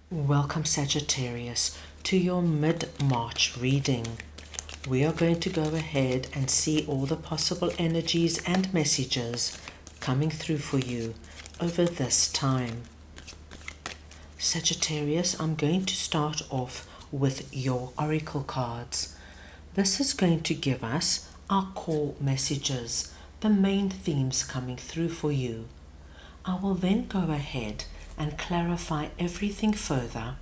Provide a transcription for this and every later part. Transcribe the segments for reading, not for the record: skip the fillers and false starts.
Welcome Sagittarius to your mid-March reading. We are going to go ahead and see all the possible energies and messages coming through for you over this time. Sagittarius, I'm going to start off with your oracle cards. This is going to give us our core messages, the main themes coming through for you. I will then go ahead and clarify everything further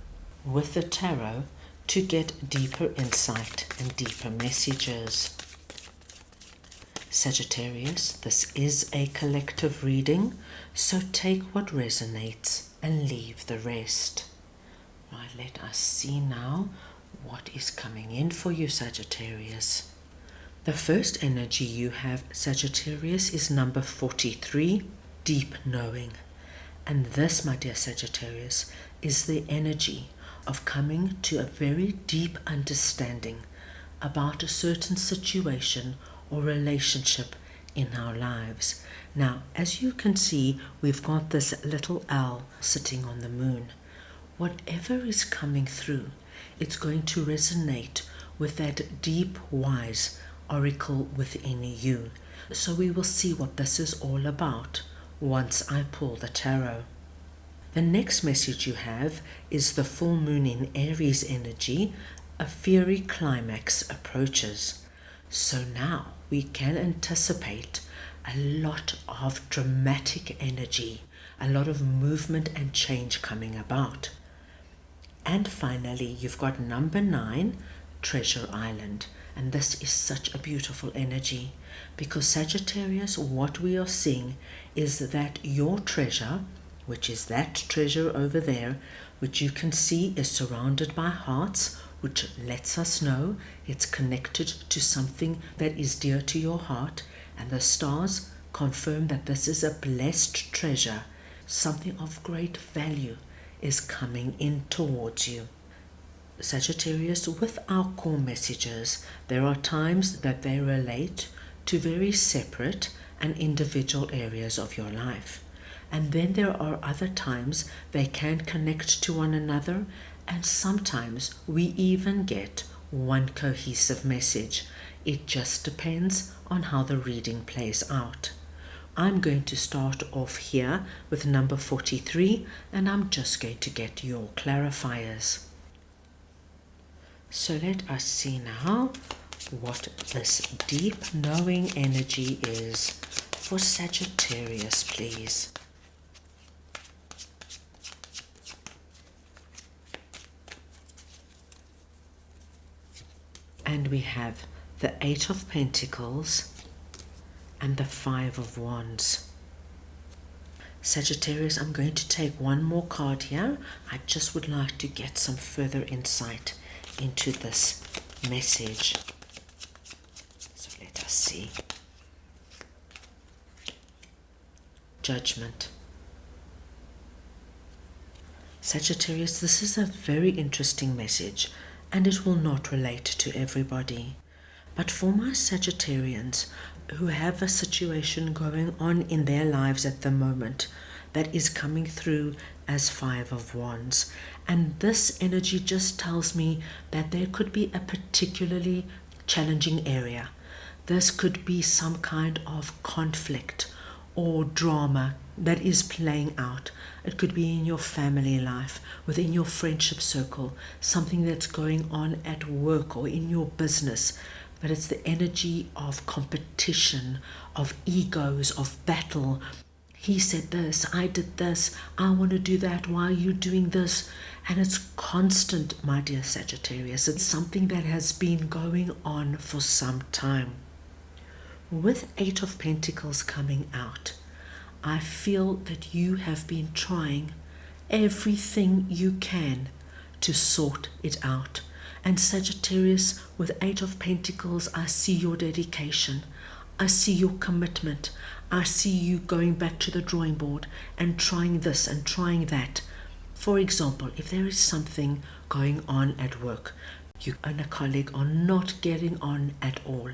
with the tarot to get deeper insight and deeper messages. Sagittarius, this is a collective reading, so take what resonates and leave the rest. Right, let us see now what is coming in for you, Sagittarius. The first energy you have, Sagittarius, is number 43, deep knowing. And this, my dear Sagittarius, is the energy of coming to a very deep understanding about a certain situation or relationship in our lives. Now, as you can see, we've got this little owl sitting on the moon. Whatever is coming through, it's going to resonate with that deep, wise oracle within you. So we will see what this is all about once I pull the tarot. The next message you have is the full moon in Aries energy. A fiery climax approaches. So now we can anticipate a lot of dramatic energy, a lot of movement and change coming about. And finally, you've got number 9, Treasure Island. And this is such a beautiful energy because Sagittarius, what we are seeing is that your treasure, which is that treasure over there, which you can see is surrounded by hearts, which lets us know it's connected to something that is dear to your heart, and the stars confirm that this is a blessed treasure. Something of great value is coming in towards you. Sagittarius, with our core messages, there are times that they relate to very separate and individual areas of your life. And then there are other times they can connect to one another, and sometimes we even get one cohesive message. It just depends on how the reading plays out. I'm going to start off here with number 43, and I'm just going to get your clarifiers. So let us see now what this deep knowing energy is for Sagittarius, please. And we have the 8 of Pentacles and the 5 of Wands. Sagittarius, I'm going to take one more card here. I just would like to get some further insight into this message. So let us see. Judgment. Sagittarius, this is a very interesting message, and it will not relate to everybody. But for my Sagittarians who have a situation going on in their lives at the moment that is coming through as 5 of Wands, and this energy just tells me that there could be a particularly challenging area. This could be some kind of conflict or drama that is playing out. It could be in your family life, within your friendship circle, something that's going on at work or in your business. But it's the energy of competition, of egos, of battle. He said this, I did this, I want to do that, why are you doing this? And it's constant, my dear Sagittarius. It's something that has been going on for some time. With 8 of Pentacles coming out, I feel that you have been trying everything you can to sort it out. And Sagittarius, with 8 of Pentacles, I see your dedication. I see your commitment. I see you going back to the drawing board and trying this and trying that. For example, if there is something going on at work, You and a colleague are not getting on at all,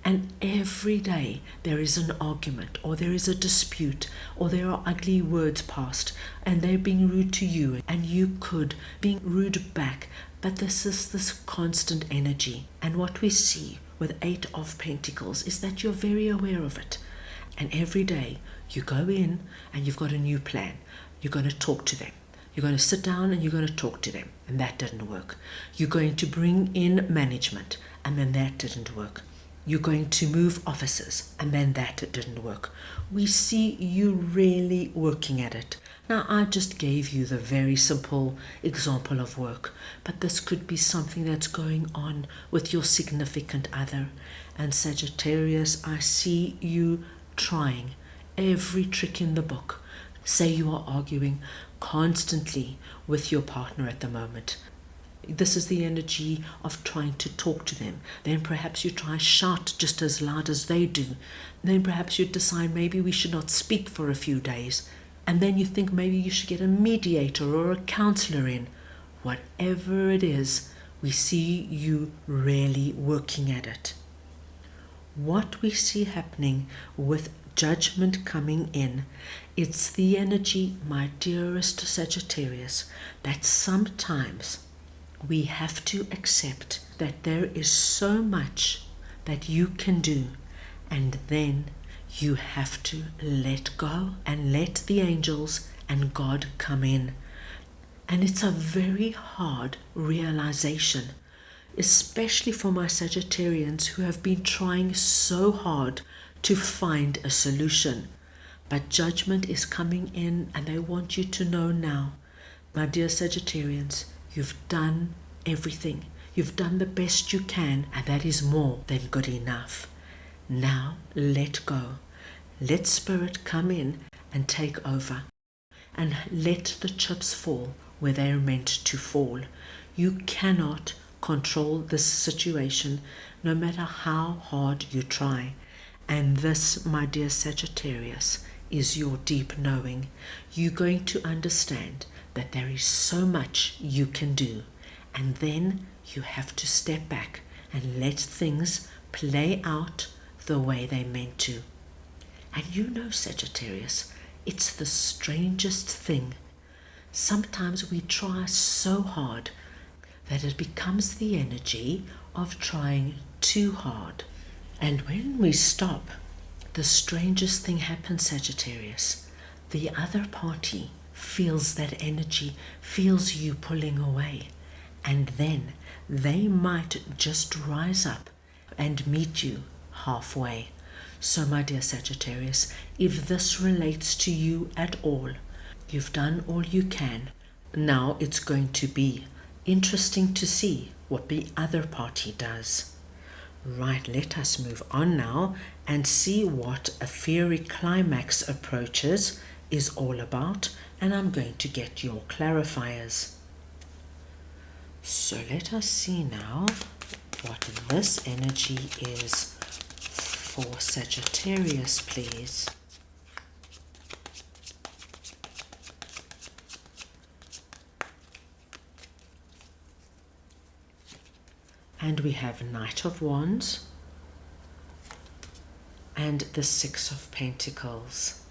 and every day there is an argument or there is a dispute or there are ugly words passed and they're being rude to you and you could be rude back, but this is this constant energy. And what we see with Eight of Pentacles is that you're very aware of it, and every day you go in and you've got a new plan. You're going to talk to them. You're going to sit down and you're going to talk to them, and that didn't work. You're going to bring in management, and then that didn't work. You're going to move offices, and then that didn't work. We see you really working at it. Now, I just gave you the very simple example of work, but this could be something that's going on with your significant other. And Sagittarius, I see you trying every trick in the book. Say you are arguing constantly with your partner at the moment. This is the energy of trying to talk to them. Then perhaps you try shout just as loud as they do. Then perhaps you decide maybe we should not speak for a few days. And then you think maybe you should get a mediator or a counselor in. Whatever it is, we see you really working at it. What we see happening with Judgment coming in, it's the energy, my dearest Sagittarius, that sometimes we have to accept that there is so much that you can do, and then you have to let go and let the angels and God come in. And it's a very hard realization, especially for my Sagittarians who have been trying so hard to find a solution. But judgment is coming in, and they want you to know now, my dear Sagittarians, you've done everything. You've done the best you can, and that is more than good enough. Now let go. Let Spirit come in and take over, and let the chips fall where they are meant to fall. You cannot control this situation, no matter how hard you try. And this, my dear Sagittarius, is your deep knowing. You're going to understand that there is so much you can do, and then you have to step back and let things play out the way they're meant to. And you know, Sagittarius, it's the strangest thing. Sometimes we try so hard that it becomes the energy of trying too hard. And when we stop, the strangest thing happens, Sagittarius. The other party feels that energy, feels you pulling away, and then they might just rise up and meet you halfway. So, my dear Sagittarius, if this relates to you at all, you've done all you can. Now it's going to be interesting to see what the other party does. Right, let us move on now and see what a fiery climax approaches is all about, and I'm going to get your clarifiers. So let us see now what this energy is for Sagittarius, please. And we have Knight of Wands and the Six of Pentacles.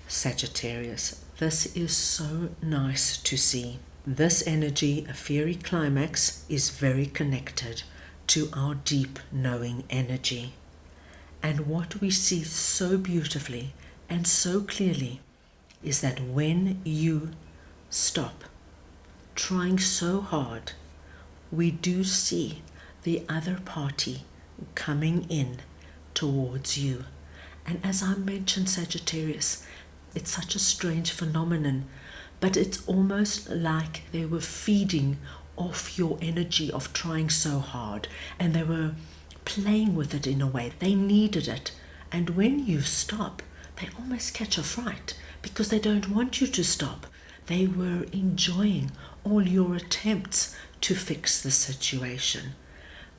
Sagittarius, this is so nice to see. This energy, a fiery climax, is very connected to our deep knowing energy. And what we see so beautifully and so clearly is that when you stop trying so hard, we do see the other party coming in towards you. And as I mentioned, Sagittarius, it's such a strange phenomenon, but it's almost like they were feeding off your energy of trying so hard, and they were playing with it in a way. They needed it. And when you stop, they almost catch a fright because they don't want you to stop. They were enjoying all your attempts to fix the situation.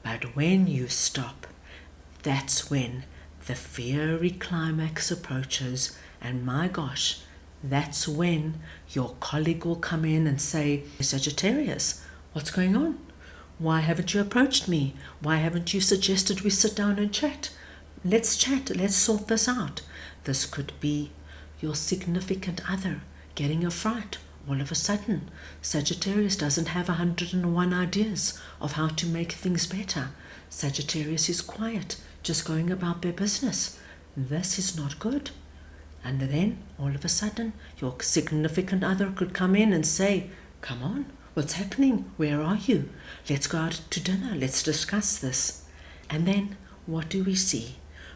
But when you stop, that's when the fiery climax approaches, and my gosh, that's when your colleague will come in and say, Sagittarius, what's going on? Why haven't you approached me? Why haven't you suggested we sit down and chat? Let's chat, let's sort this out. This could be your significant other getting a fright all of a sudden. Sagittarius doesn't have 101 ideas of how to make things better. Sagittarius is quiet, just going about their business. This is not good. And then, all of a sudden, your significant other could come in and say, come on, what's happening? Where are you? Let's go out to dinner. Let's discuss this. And then, what do we see?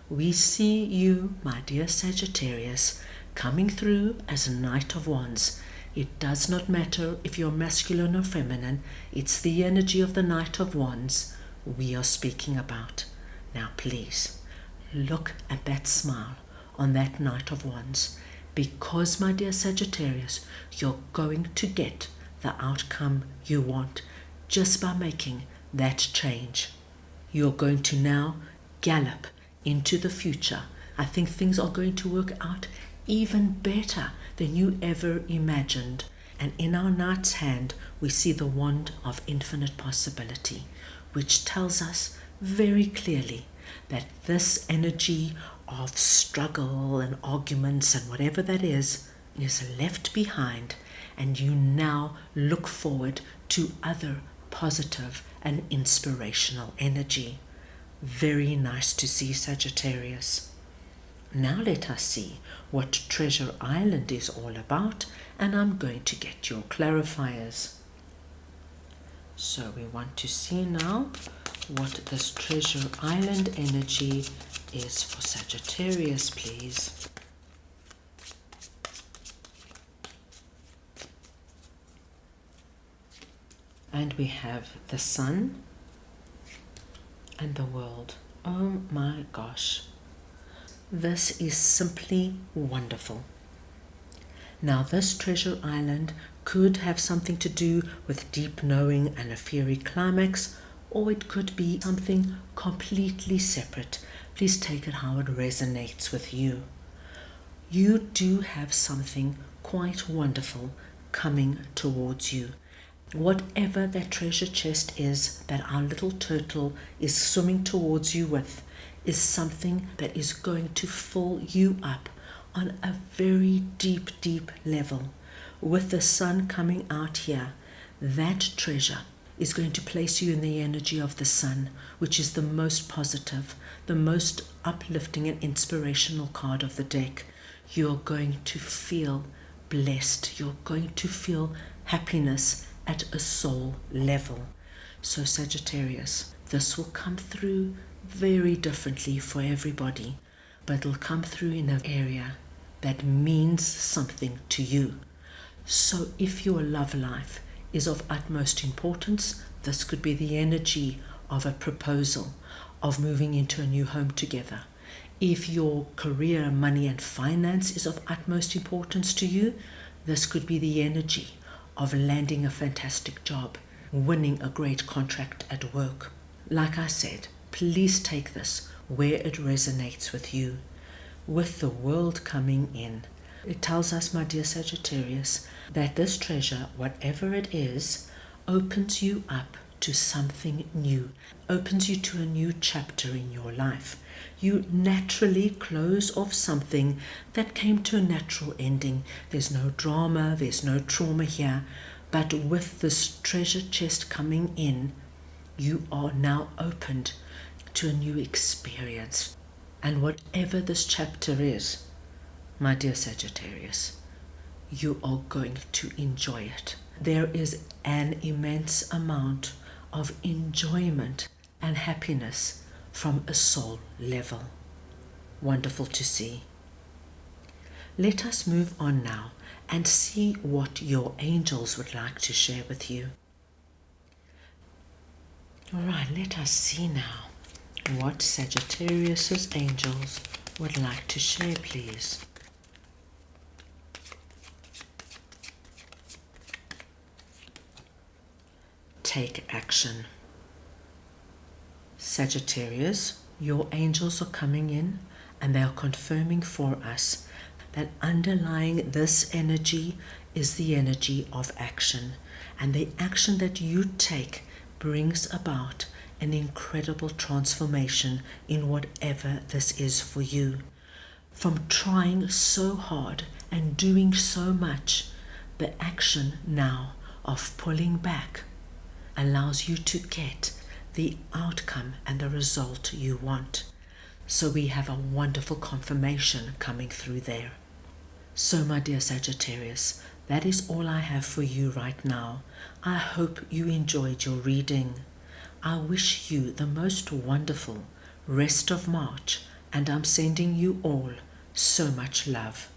We see you, my dear Sagittarius, coming through as a Knight of Wands. It does not matter if you're masculine or feminine. It's the energy of the Knight of Wands we are speaking about. Now, please, look at that smile on that Knight of Wands, because, my dear Sagittarius, you're going to get the outcome you want just by making that change. You're going to now gallop into the future. I think things are going to work out even better than you ever imagined. And in our Knight's hand, we see the wand of infinite possibility, which tells us very clearly that this energy of struggle and arguments and whatever that is left behind, and you now look forward to other positive and inspirational energy. Very nice to see, Sagittarius. Now let us see what Treasure Island is all about, and I'm going to get your clarifiers. So we want to see now what this Treasure Island energy is for Sagittarius, please. And we have the Sun and the World. Oh my gosh. This is simply wonderful. Now, this Treasure Island could have something to do with deep knowing and a fiery climax, or it could be something completely separate. Please take it how it resonates with you. You do have something quite wonderful coming towards you. Whatever that treasure chest is that our little turtle is swimming towards you with is something that is going to fill you up on a very deep, deep level. With the Sun coming out here, that treasure is going to place you in the energy of the Sun, which is the most positive, the most uplifting and inspirational card of the deck. You're going to feel blessed. You're going to feel happiness at a soul level. So Sagittarius, this will come through very differently for everybody, but it'll come through in an area that means something to you. So if your love life is of utmost importance, this could be the energy of a proposal, of moving into a new home together. If your career, money and finance is of utmost importance to you, this could be the energy of landing a fantastic job, winning a great contract at work. Like I said, please take this where it resonates with you. With the World coming in, it tells us, my dear Sagittarius, that this treasure, whatever it is, opens you up to something new, opens you to a new chapter in your life. You naturally close off something that came to a natural ending. There's no drama, there's no trauma here, but with this treasure chest coming in, you are now opened to a new experience. And whatever this chapter is, my dear Sagittarius, you are going to enjoy it. There is an immense amount of enjoyment and happiness from a soul level. Wonderful to see. Let us move on now and see what your angels would like to share with you. All right, let us see now what Sagittarius's angels would like to share, please. Take action. Sagittarius, your angels are coming in and they are confirming for us that underlying this energy is the energy of action. And the action that you take brings about an incredible transformation in whatever this is for you. From trying so hard and doing so much, the action now of pulling back allows you to get the outcome and the result you want. So we have a wonderful confirmation coming through there. So my dear Sagittarius, that is all I have for you right now. I hope you enjoyed your reading. I wish you the most wonderful rest of March, and I'm sending you all so much love.